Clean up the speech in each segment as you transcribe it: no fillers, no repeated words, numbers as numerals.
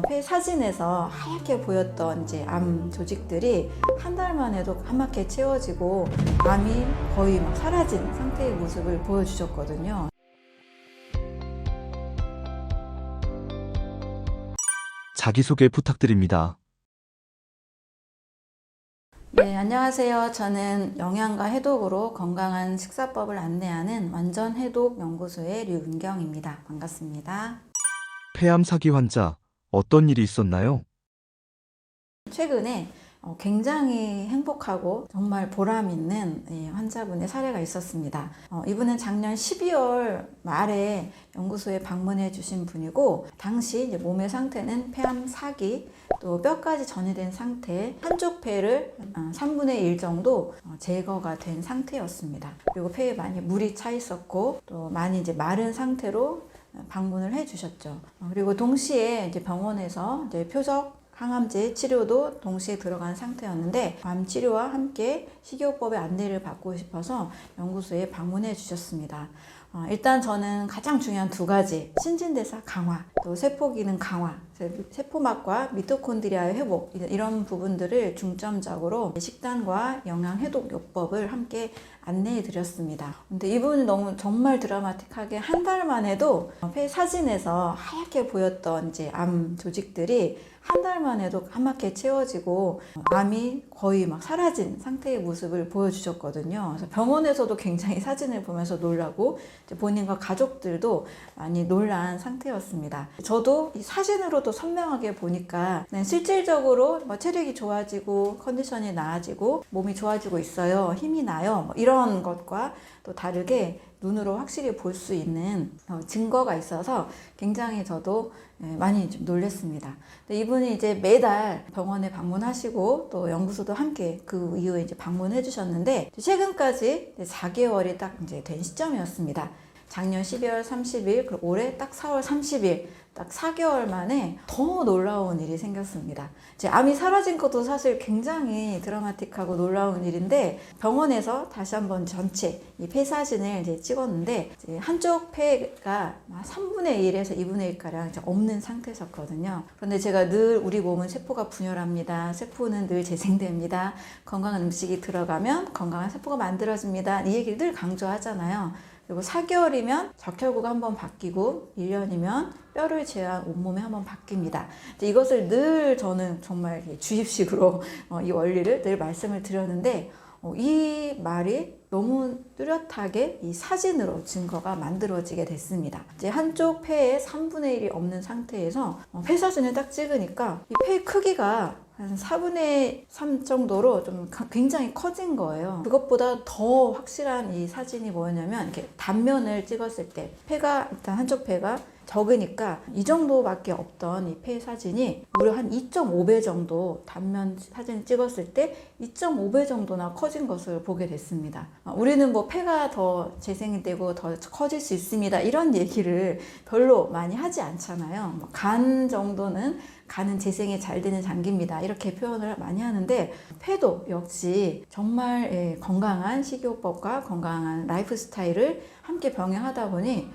폐 사진에서 하얗게 보였던 이제 암 조직들이 한 달 만에도 까맣게 채워지고 암이 거의 막 사라진 상태의 모습을 보여주셨거든요. 자기소개 부탁드립니다. 네, 안녕하세요. 저는 영양과 해독으로 건강한 식사법을 안내하는 완전 해독 연구소의 류은경입니다. 반갑습니다. 폐암 사기 환자, 어떤 일이 있었나요? 최근에 굉장히 행복하고 정말 보람 있는 환자분의 사례가 있었습니다. 이분은 작년 12월 말에 연구소에 방문해 주신 분이고, 당시 이제 몸의 상태는 폐암 4기, 또 뼈까지 전이된 상태, 한쪽 폐를 3분의 1 정도 제거가 된 상태였습니다. 그리고 폐에 많이 물이 차 있었고, 또 많이 이제 마른 상태로 방문을 해 주셨죠. 그리고 동시에 이제 병원에서 이제 표적 항암제 치료도 동시에 들어간 상태였는데, 암 치료와 함께 식이요법의 안내를 받고 싶어서 연구소에 방문해 주셨습니다. 일단 저는 가장 중요한 두 가지, 신진대사 강화, 또 세포기능 강화, 세포막과 미토콘드리아의 회복, 이런 부분들을 중점적으로 식단과 영양해독요법을 함께 안내해 드렸습니다. 근데 이분이 너무 정말 드라마틱하게 한 달 만에도 폐 사진에서 하얗게 보였던 이제 암 조직들이 한 달 만에도 까맣게 채워지고 암이 거의 막 사라진 상태의 모습을 보여주셨거든요. 그래서 병원에서도 굉장히 사진을 보면서 놀라고 본인과 가족들도 많이 놀란 상태였습니다. 저도 이 사진으로도 선명하게 보니까 실질적으로 체력이 좋아지고 컨디션이 나아지고 몸이 좋아지고 있어요, 힘이 나요, 이런 것과 또 다르게 눈으로 확실히 볼 수 있는 증거가 있어서 굉장히 저도 많이 좀 놀랐습니다. 이분이 이제 매달 병원에 방문하시고 또 연구소도 함께 그 이후에 이제 방문해 주셨는데, 최근까지 4개월이 딱 이제 된 시점이었습니다. 작년 12월 30일, 그리고 올해 딱 4월 30일, 딱 4개월 만에 더 놀라운 일이 생겼습니다. 이제 암이 사라진 것도 사실 굉장히 드라마틱하고 놀라운 일인데, 병원에서 다시 한번 전체 이 폐 사진을 이제 찍었는데, 이제 한쪽 폐가 3분의 1에서 2분의 1가량 없는 상태였거든요. 그런데 제가 늘 우리 몸은 세포가 분열합니다. 세포는 늘 재생됩니다. 건강한 음식이 들어가면 건강한 세포가 만들어집니다. 이 얘기를 늘 강조하잖아요. 그리고 4개월이면 적혈구가 한번 바뀌고 1년이면 뼈를 제외한 온몸이 한번 바뀝니다. 이것을 늘 저는 정말 주입식으로 이 원리를 늘 말씀을 드렸는데, 이 말이 너무 뚜렷하게 이 사진으로 증거가 만들어지게 됐습니다. 이제 한쪽 폐에 3분의 1이 없는 상태에서 폐 사진을 딱 찍으니까 이 폐 크기가 한 4분의 3 정도로 좀 굉장히 커진 거예요. 그것보다 더 확실한 이 사진이 뭐였냐면, 이렇게 단면을 찍었을 때 폐가, 일단 한쪽 폐가 적으니까 이 정도밖에 없던 이 폐 사진이 무려 한 2.5배 정도, 단면 사진 찍었을 때 2.5배 정도나 커진 것을 보게 됐습니다. 우리는 뭐 폐가 더 재생이 되고 더 커질 수 있습니다, 이런 얘기를 별로 많이 하지 않잖아요. 간 정도는, 간은 재생이 잘 되는 장기입니다, 이렇게 표현을 많이 하는데, 폐도 역시 정말 건강한 식이요법과 건강한 라이프 스타일을 함께 병행하다 보니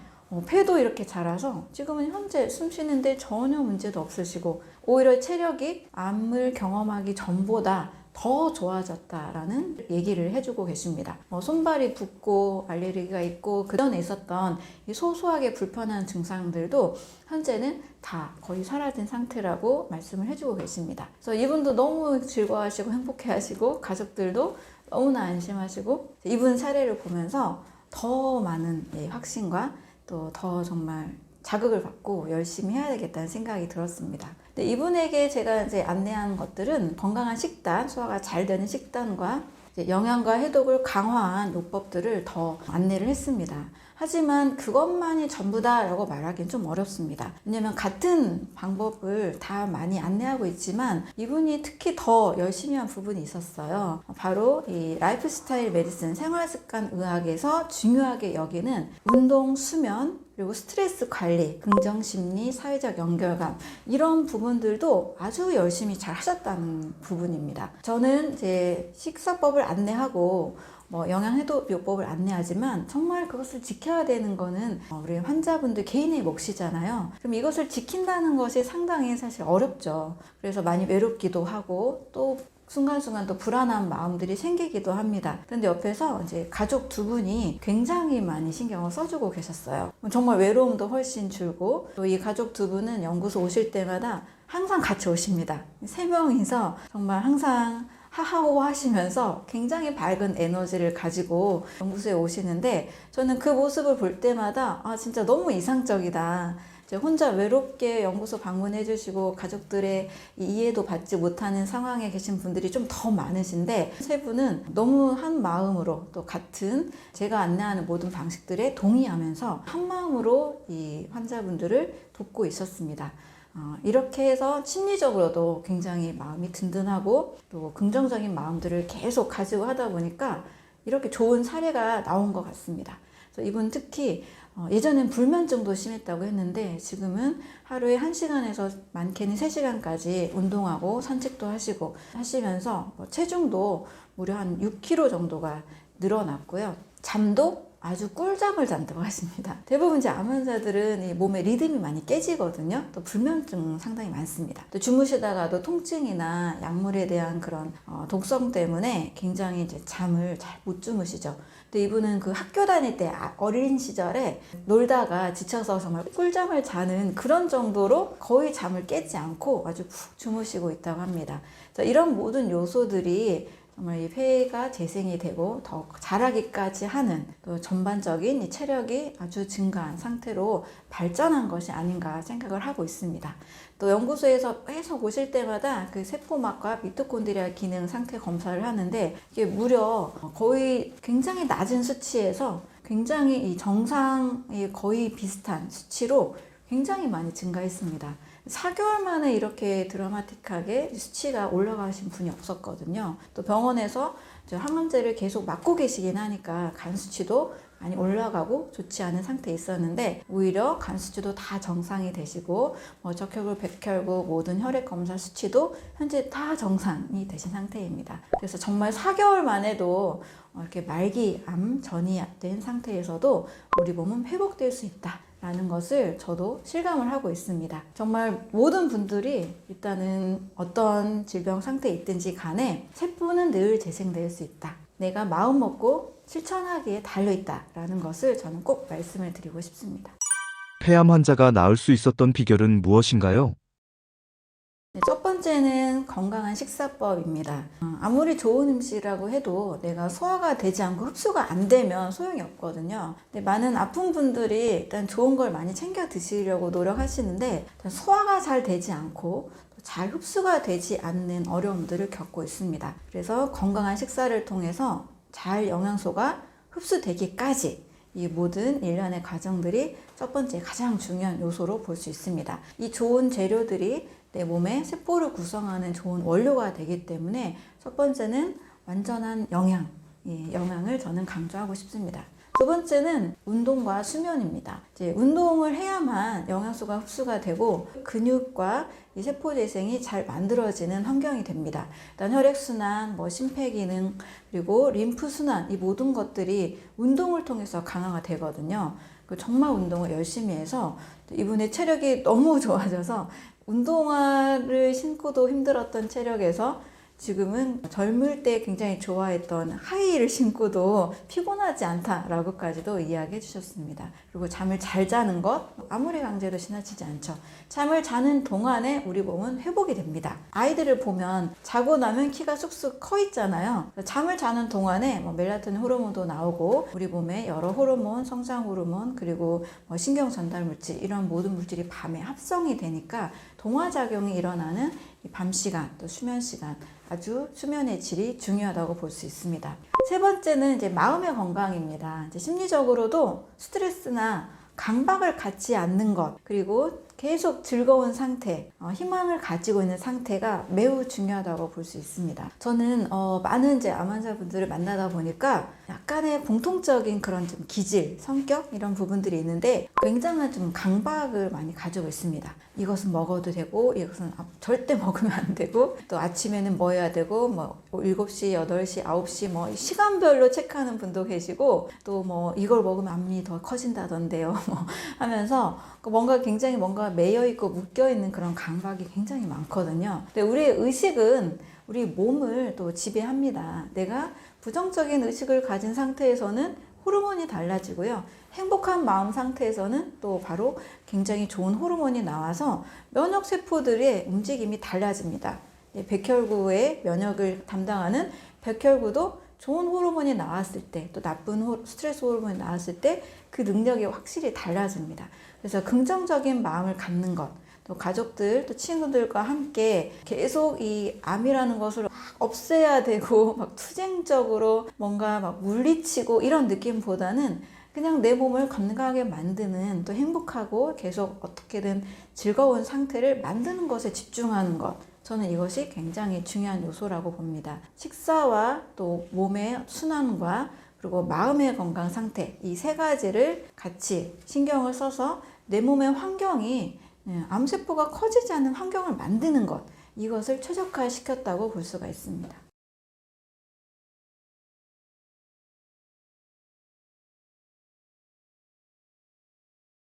폐도 이렇게 자라서 지금은 현재 숨 쉬는데 전혀 문제도 없으시고, 오히려 체력이 암을 경험하기 전보다 더 좋아졌다라는 얘기를 해주고 계십니다. 손발이 붓고 알레르기가 있고 그 전에 있었던 이 소소하게 불편한 증상들도 현재는 다 거의 사라진 상태라고 말씀을 해주고 계십니다. 그래서 이분도 너무 즐거워하시고 행복해하시고, 가족들도 너무나 안심하시고, 이분 사례를 보면서 더 많은 확신과 또 더 정말 자극을 받고 열심히 해야 되겠다는 생각이 들었습니다. 근데 이분에게 제가 이제 안내한 것들은 건강한 식단, 소화가 잘 되는 식단과 이제 영양과 해독을 강화한 요법들을 더 안내를 했습니다. 하지만 그것만이 전부다라고 말하기는 좀 어렵습니다. 왜냐면 같은 방법을 다 많이 안내하고 있지만 이분이 특히 더 열심히 한 부분이 있었어요. 바로 이 라이프 스타일 메디슨, 생활습관 의학에서 중요하게 여기는 운동, 수면, 그리고 스트레스 관리, 긍정심리, 사회적 연결감, 이런 부분들도 아주 열심히 잘 하셨다는 부분입니다. 저는 이제 식사법을 안내하고 뭐 영양해독요법을 안내하지만 정말 그것을 지켜야 되는 거는 우리 환자분들 개인의 몫이잖아요. 그럼 이것을 지킨다는 것이 상당히 사실 어렵죠. 그래서 많이 외롭기도 하고 또 순간순간 또 불안한 마음들이 생기기도 합니다. 그런데 옆에서 이제 가족 두 분이 굉장히 많이 신경을 써주고 계셨어요. 정말 외로움도 훨씬 줄고 또 이 가족 두 분은 연구소 오실 때마다 항상 같이 오십니다. 세 명이서 정말 항상 하하호 하시면서 굉장히 밝은 에너지를 가지고 연구소에 오시는데 저는 그 모습을 볼 때마다 진짜 너무 이상적이다. 혼자 외롭게 연구소 방문해 주시고 가족들의 이해도 받지 못하는 상황에 계신 분들이 좀 더 많으신데 세 분은 너무 한 마음으로 또 같은 제가 안내하는 모든 방식들에 동의하면서 한 마음으로 이 환자분들을 돕고 있었습니다. 이렇게 해서 심리적으로도 굉장히 마음이 든든하고 또 긍정적인 마음들을 계속 가지고 하다 보니까 이렇게 좋은 사례가 나온 것 같습니다. 그래서 이분 특히 예전엔 불면증도 심했다고 했는데 지금은 하루에 1시간에서 많게는 3시간까지 운동하고 산책도 하시면서 체중도 무려 한 6kg 정도가 늘어났고요. 잠도 아주 꿀잠을 잔다고 하십니다. 대부분 이제 암 환자들은 이 몸의 리듬이 많이 깨지거든요. 또 불면증 상당히 많습니다. 또 주무시다가도 통증이나 약물에 대한 그런 독성 때문에 굉장히 이제 잠을 잘 못 주무시죠. 근데 이분은 그 학교 다닐 때 어린 시절에 놀다가 지쳐서 정말 꿀잠을 자는 그런 정도로 거의 잠을 깨지 않고 아주 푹 주무시고 있다고 합니다. 이런 모든 요소들이 정말 이 폐가 재생이 되고 더 자라기까지 하는 또 전반적인 이 체력이 아주 증가한 상태로 발전한 것이 아닌가 생각을 하고 있습니다. 또 연구소에서 계속 오실 때마다 그 세포막과 미토콘드리아 기능 상태 검사를 하는데 이게 무려 거의 굉장히 낮은 수치에서 굉장히 이 정상이 거의 비슷한 수치로 굉장히 많이 증가했습니다. 4개월 만에 이렇게 드라마틱하게 수치가 올라가신 분이 없었거든요. 또 병원에서 항암제를 계속 맞고 계시긴 하니까 간 수치도 많이 올라가고 좋지 않은 상태에 있었는데 오히려 간 수치도 다 정상이 되시고 적혈구, 백혈구 모든 혈액 검사 수치도 현재 다 정상이 되신 상태입니다. 그래서 정말 4개월 만에도 이렇게 말기암 전이 된 상태에서도 우리 몸은 회복될 수 있다. 라는 것을 저도 실감을 하고 있습니다. 정말 모든 분들이 일단은 어떤 질병 상태에 있든지 간에 세포는 늘 재생될 수 있다. 내가 마음 먹고 실천하기에 달려있다 라는 것을 저는 꼭 말씀을 드리고 싶습니다. 폐암 환자가 나을 수 있었던 비결은 무엇인가요? 첫 번째는 건강한 식사법입니다. 아무리 좋은 음식이라고 해도 내가 소화가 되지 않고 흡수가 안 되면 소용이 없거든요. 근데 많은 아픈 분들이 일단 좋은 걸 많이 챙겨 드시려고 노력하시는데 소화가 잘 되지 않고 잘 흡수가 되지 않는 어려움들을 겪고 있습니다. 그래서 건강한 식사를 통해서 잘 영양소가 흡수되기까지 이 모든 일련의 과정들이 첫 번째 가장 중요한 요소로 볼 수 있습니다. 이 좋은 재료들이 내 몸의 세포를 구성하는 좋은 원료가 되기 때문에 첫 번째는 완전한 영양을 저는 강조하고 싶습니다. 두 번째는 운동과 수면입니다. 이제 운동을 해야만 영양소가 흡수가 되고 근육과 이 세포 재생이 잘 만들어지는 환경이 됩니다. 일단 혈액순환, 심폐기능, 그리고 림프순환 이 모든 것들이 운동을 통해서 강화가 되거든요. 정말 운동을 열심히 해서 이분의 체력이 너무 좋아져서 운동화를 신고도 힘들었던 체력에서 지금은 젊을 때 굉장히 좋아했던 하이힐을 신고도 피곤하지 않다라고까지도 이야기해 주셨습니다. 그리고 잠을 잘 자는 것 아무리 강제로 지나치지 않죠. 잠을 자는 동안에 우리 몸은 회복이 됩니다. 아이들을 보면 자고 나면 키가 쑥쑥 커 있잖아요. 잠을 자는 동안에 멜라토닌 호르몬도 나오고 우리 몸에 여러 호르몬, 성장 호르몬 그리고 신경 전달 물질 이런 모든 물질이 밤에 합성이 되니까 동화작용이 일어나는 밤 시간 또 수면 시간 아주 수면의 질이 중요하다고 볼 수 있습니다. 세 번째는 이제 마음의 건강입니다. 이제 심리적으로도 스트레스나 강박을 갖지 않는 것 그리고 계속 즐거운 상태, 희망을 가지고 있는 상태가 매우 중요하다고 볼 수 있습니다. 저는 많은 이제 암 환자분들을 만나다 보니까 약간의 공통적인 그런 좀 기질, 성격 이런 부분들이 있는데 굉장한 좀 강박을 많이 가지고 있습니다. 이것은 먹어도 되고 이것은 절대 먹으면 안 되고 또 아침에는 뭐 해야 되고 뭐 7시, 8시, 9시 뭐 시간별로 체크하는 분도 계시고 또 뭐 이걸 먹으면 암이 더 커진다던데요. 뭐 하면서 뭔가 굉장히 뭔가 매여 있고 묶여 있는 그런 강박이 굉장히 많거든요. 근데 우리의 의식은 우리 몸을 또 지배합니다. 내가 부정적인 의식을 가진 상태에서는 호르몬이 달라지고요. 행복한 마음 상태에서는 또 바로 굉장히 좋은 호르몬이 나와서 면역세포들의 움직임이 달라집니다. 백혈구의 면역을 담당하는 백혈구도 좋은 호르몬이 나왔을 때, 또 나쁜 스트레스 호르몬이 나왔을 때 그 능력이 확실히 달라집니다. 그래서 긍정적인 마음을 갖는 것, 또 가족들, 또 친구들과 함께 계속 이 암이라는 것을 막 없애야 되고 막 투쟁적으로 뭔가 막 물리치고 이런 느낌보다는 그냥 내 몸을 건강하게 만드는, 또 행복하고 계속 어떻게든 즐거운 상태를 만드는 것에 집중하는 것, 저는 이것이 굉장히 중요한 요소라고 봅니다. 식사와 또 몸의 순환과 그리고 마음의 건강 상태, 이 세 가지를 같이 신경을 써서 내 몸의 환경이 암세포가 커지지 않는 환경을 만드는 것, 이것을 최적화시켰다고 볼 수가 있습니다.